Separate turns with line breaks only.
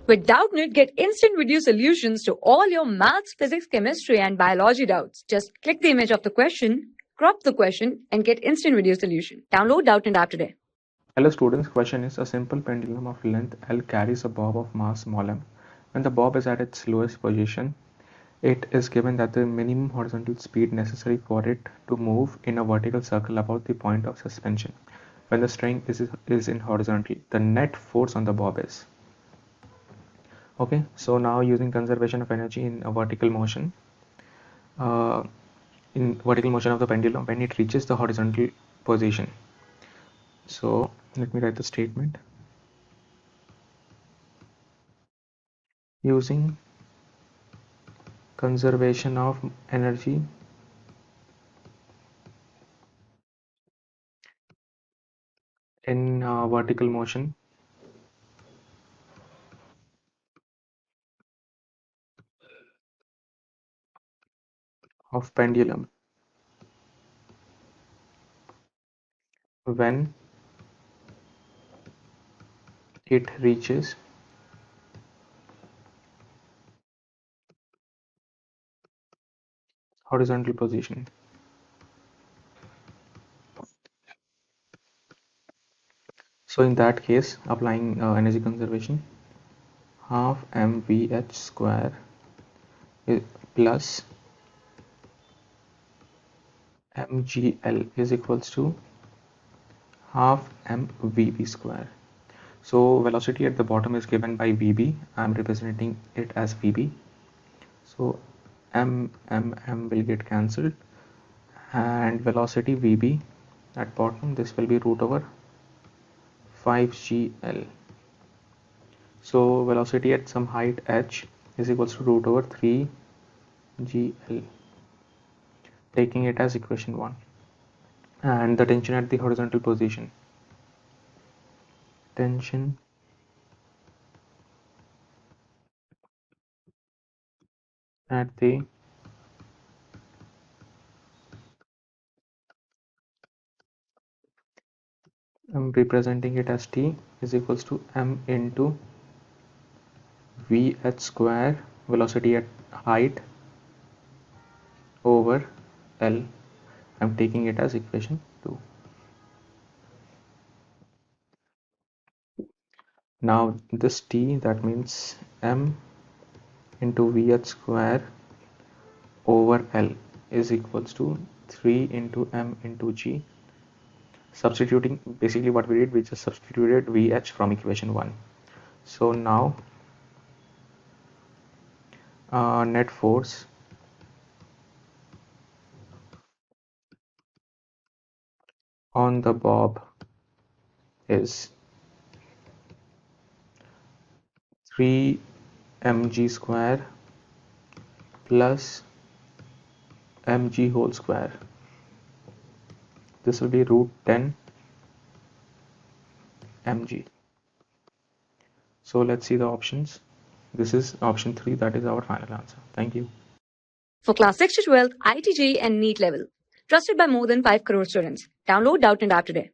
With Doubtnut, get instant video solutions to all your maths, physics, chemistry, and biology doubts. Just click the image of the question, crop the question, and get instant video solution. Download Doubtnut app today.
Hello students, question is a simple pendulum of length L carries a bob of mass small m. When the bob is at its lowest position, it is given that the minimum horizontal speed necessary for it to move in a vertical circle about the point of suspension. When the string is in horizontal, the net force on the bob is. Okay, so now using conservation of energy in a vertical motion, of the pendulum when it reaches the horizontal position. So let me write the statement. Using conservation of energy in vertical motion, of pendulum when it reaches horizontal position. So in that case, applying energy conservation, half mvh square plus mgl is equals to half mvb square. So velocity at the bottom is given by vb. I'm representing it as vb. So m will get cancelled, and velocity vb at bottom, this will be root over 5gl. So velocity at some height h is equals to root over 3gl, taking it as equation 1. And the tension at the horizontal position, tension at the I'm representing it as T is equals to m into vh square, velocity at height, over L. I'm taking it as equation 2. Now this T, that means m into vh square over L is equals to 3 into m into g. Substituting, basically what we did, we just substituted vh from equation 1. So now net force on the bob is 3 mg square plus mg whole square. This will be root 10 mg. So let's see the options. This is option 3, that is our final answer. Thank you.
For class 6 to 12, IIT JEE and NEET level. Trusted by more than 5 crore students. Download Doubtnut app today.